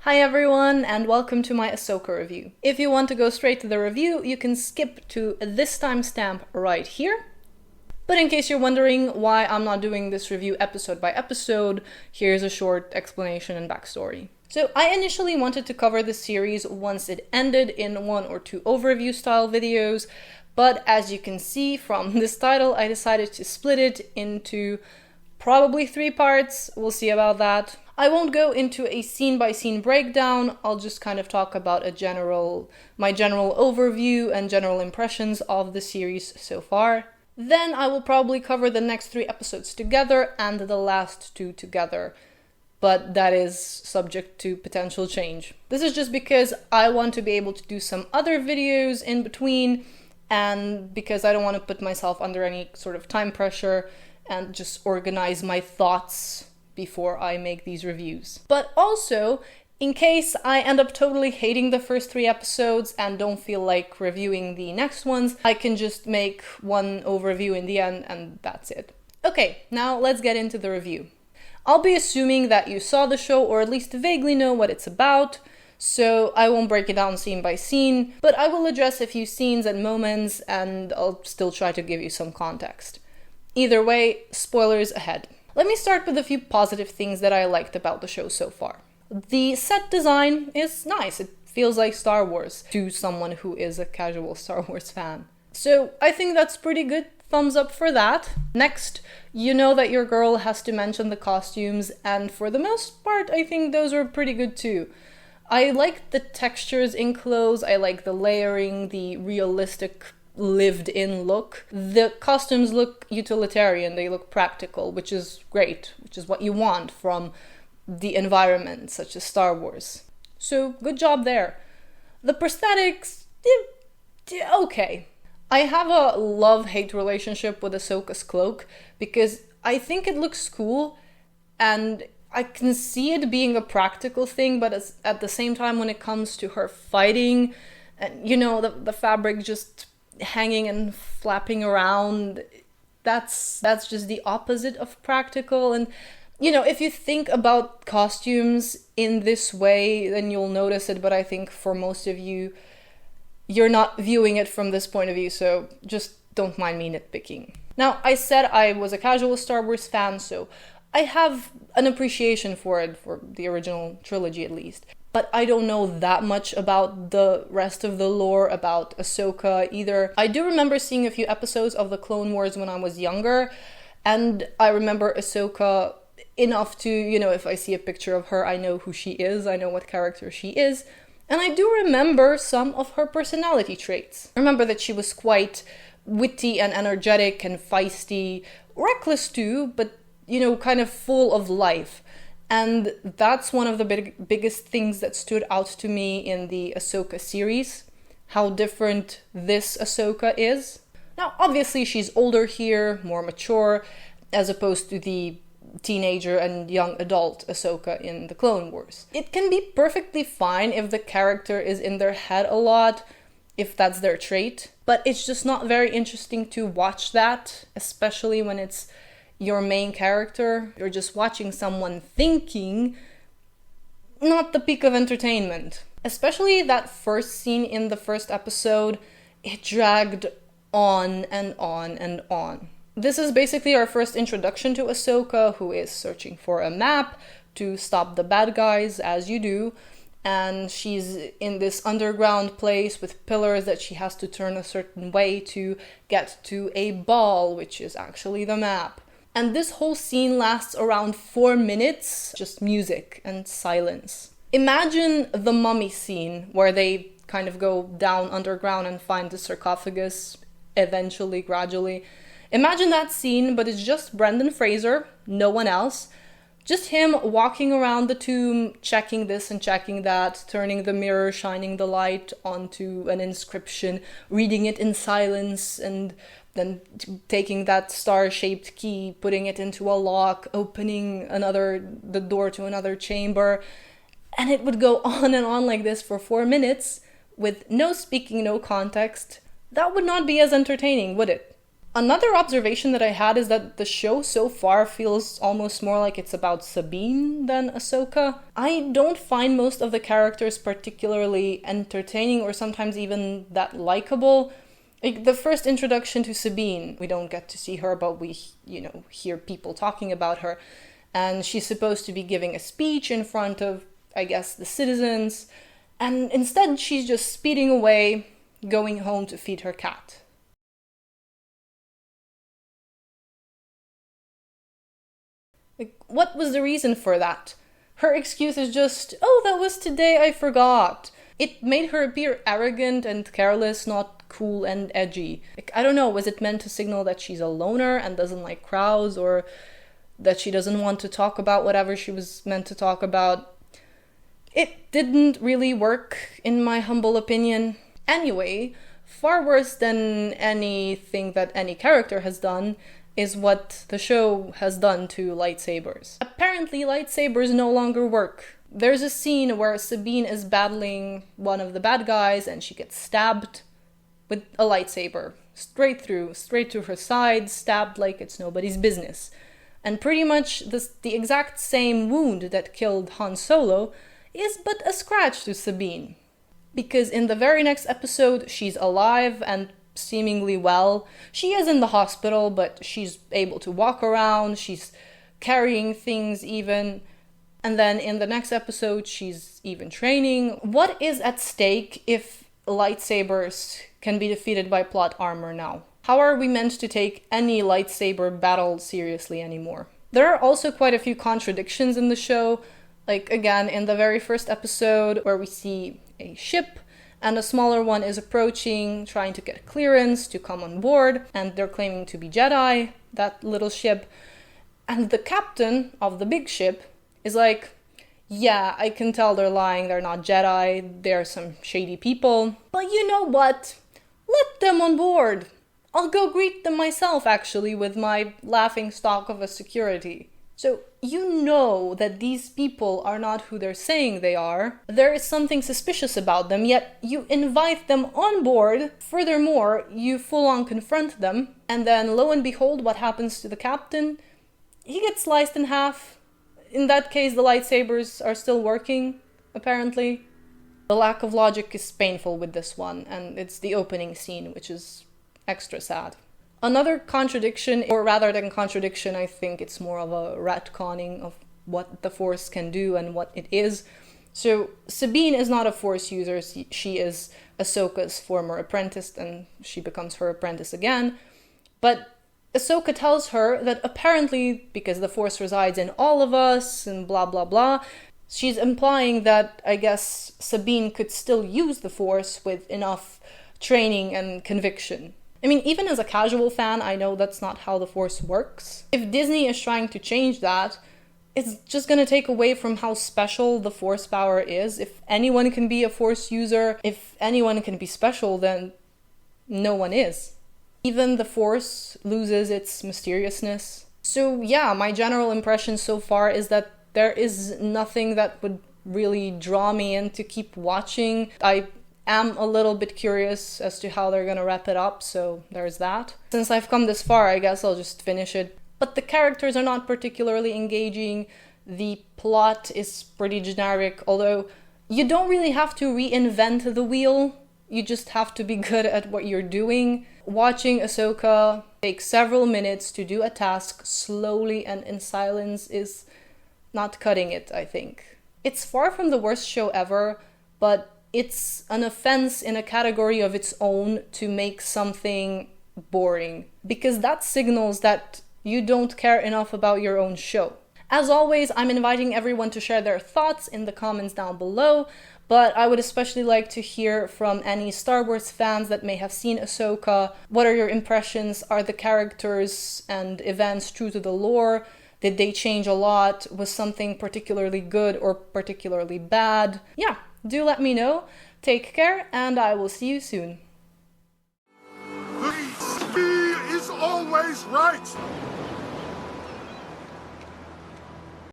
Hi everyone, and welcome to my Ahsoka review. If you want to go straight to the review, you can skip to this timestamp right here. But in case you're wondering why I'm not doing this review episode by episode, here's a short explanation and backstory. So I initially wanted to cover the series once it ended in 1 or 2 overview style videos, but as you can see from this title, I decided to split it into probably 3 parts. We'll see about that. I won't go into a scene-by-scene breakdown. I'll just kind of talk about my general overview and general impressions of the series so far. Then I will probably cover the next 3 episodes together and the last 2 together, but that is subject to potential change. This is just because I want to be able to do some other videos in between, and because I don't want to put myself under any sort of time pressure and just organize my thoughts before I make these reviews. But also, in case I end up totally hating the first 3 episodes and don't feel like reviewing the next ones, I can just make one overview in the end and that's it. Okay, now let's get into the review. I'll be assuming that you saw the show or at least vaguely know what it's about, so I won't break it down scene by scene, but I will address a few scenes and moments and I'll still try to give you some context. Either way, spoilers ahead. Let me start with a few positive things that I liked about the show so far. The set design is nice. It feels like Star Wars to someone who is a casual Star Wars fan. So I think that's pretty good. Thumbs up for that. Next, you know that your girl has to mention the costumes, and for the most part, I think those were pretty good too. I like the textures in clothes, I like the layering, the realistic lived-in look. The costumes look utilitarian, they look practical, which is great, which is what you want from the environment, such as Star Wars. So, good job there. The prosthetics, okay. I have a love-hate relationship with Ahsoka's cloak, because I think it looks cool, and I can see it being a practical thing, but at the same time, when it comes to her fighting, and the fabric just hanging and flapping around, that's just the opposite of practical. And if you think about costumes in this way, then you'll notice it, but I think for most of you, you're not viewing it from this point of view, so just don't mind me nitpicking. Now, I said I was a casual Star Wars fan, so I have an appreciation for it, for the original trilogy at least. But I don't know that much about the rest of the lore about Ahsoka either. I do remember seeing a few episodes of the Clone Wars when I was younger, and I remember Ahsoka enough to, if I see a picture of her, I know who she is, I know what character she is, and I do remember some of her personality traits. I remember that she was quite witty and energetic and feisty, reckless too, but, kind of full of life. And that's one of the biggest things that stood out to me in the Ahsoka series, how different this Ahsoka is. Now, obviously, she's older here, more mature, as opposed to the teenager and young adult Ahsoka in the Clone Wars. It can be perfectly fine if the character is in their head a lot, if that's their trait, but it's just not very interesting to watch that, especially when it's your main character. You're just watching someone thinking, not the peak of entertainment. Especially that first scene in the first episode, it dragged on and on and on. This is basically our first introduction to Ahsoka, who is searching for a map to stop the bad guys, as you do, and she's in this underground place with pillars that she has to turn a certain way to get to a ball, which is actually the map. And this whole scene lasts around 4 minutes, just music and silence. Imagine the mummy scene where they kind of go down underground and find the sarcophagus eventually, gradually. Imagine that scene, but it's just Brendan Fraser, no one else. Just him walking around the tomb, checking this and checking that, turning the mirror, shining the light onto an inscription, reading it in silence, and then taking that star-shaped key, putting it into a lock, opening the door to another chamber. And it would go on and on like this for 4 minutes, with no speaking, no context. That would not be as entertaining, would it? Another observation that I had is that the show so far feels almost more like it's about Sabine than Ahsoka. I don't find most of the characters particularly entertaining or sometimes even that likable. Like the first introduction to Sabine, we don't get to see her, but we, hear people talking about her. And she's supposed to be giving a speech in front of, I guess, the citizens. And instead she's just speeding away, going home to feed her cat. What was the reason for that? Her excuse is just, oh, that was today, I forgot. It made her appear arrogant and careless, not cool and edgy. I don't know, was it meant to signal that she's a loner and doesn't like crowds, or that she doesn't want to talk about whatever she was meant to talk about? It didn't really work, in my humble opinion. Anyway, far worse than anything that any character has done is what the show has done to lightsabers. Apparently, lightsabers no longer work. There's a scene where Sabine is battling one of the bad guys and she gets stabbed with a lightsaber. Straight through her side, stabbed like it's nobody's business. And pretty much the exact same wound that killed Han Solo is but a scratch to Sabine. Because in the very next episode, she's alive and seemingly well. She is in the hospital, but she's able to walk around, she's carrying things even. And then in the next episode, she's even training. What is at stake if lightsabers can be defeated by plot armor now? How are we meant to take any lightsaber battle seriously anymore? There are also quite a few contradictions in the show. Like, again, in the very first episode, where we see a ship and a smaller one is approaching, trying to get clearance to come on board, and they're claiming to be Jedi, that little ship. And the captain of the big ship is like, yeah, I can tell they're lying, they're not Jedi, they're some shady people. But you know what? Let them on board. I'll go greet them myself, actually, with my laughing stock of a security. So you know that these people are not who they're saying they are. There is something suspicious about them, yet you invite them on board. Furthermore, you full-on confront them, and then lo and behold, what happens to the captain? He gets sliced in half. In that case, the lightsabers are still working, apparently. The lack of logic is painful with this one, and it's the opening scene, which is extra sad. Another contradiction, or rather than contradiction, I think it's more of a retconning of what the Force can do and what it is. So Sabine is not a Force user, she is Ahsoka's former apprentice, and she becomes her apprentice again. But Ahsoka tells her that apparently, because the Force resides in all of us, and blah blah blah, she's implying that, I guess, Sabine could still use the Force with enough training and conviction. I mean, even as a casual fan, I know that's not how the Force works. If Disney is trying to change that, it's just gonna take away from how special the Force power is. If anyone can be a Force user, if anyone can be special, then no one is. Even the Force loses its mysteriousness. So yeah, my general impression so far is that there is nothing that would really draw me in to keep watching. I am a little bit curious as to how they're gonna wrap it up, so there's that. Since I've come this far, I guess I'll just finish it. But the characters are not particularly engaging, the plot is pretty generic, although you don't really have to reinvent the wheel, you just have to be good at what you're doing. Watching Ahsoka take several minutes to do a task slowly and in silence is not cutting it, I think. It's far from the worst show ever, but it's an offense in a category of its own to make something boring, because that signals that you don't care enough about your own show. As always, I'm inviting everyone to share their thoughts in the comments down below, but I would especially like to hear from any Star Wars fans that may have seen Ahsoka. What are your impressions? Are the characters and events true to the lore? Did they change a lot? Was something particularly good or particularly bad? Yeah, do let me know. Take care, and I will see you soon. The is always right.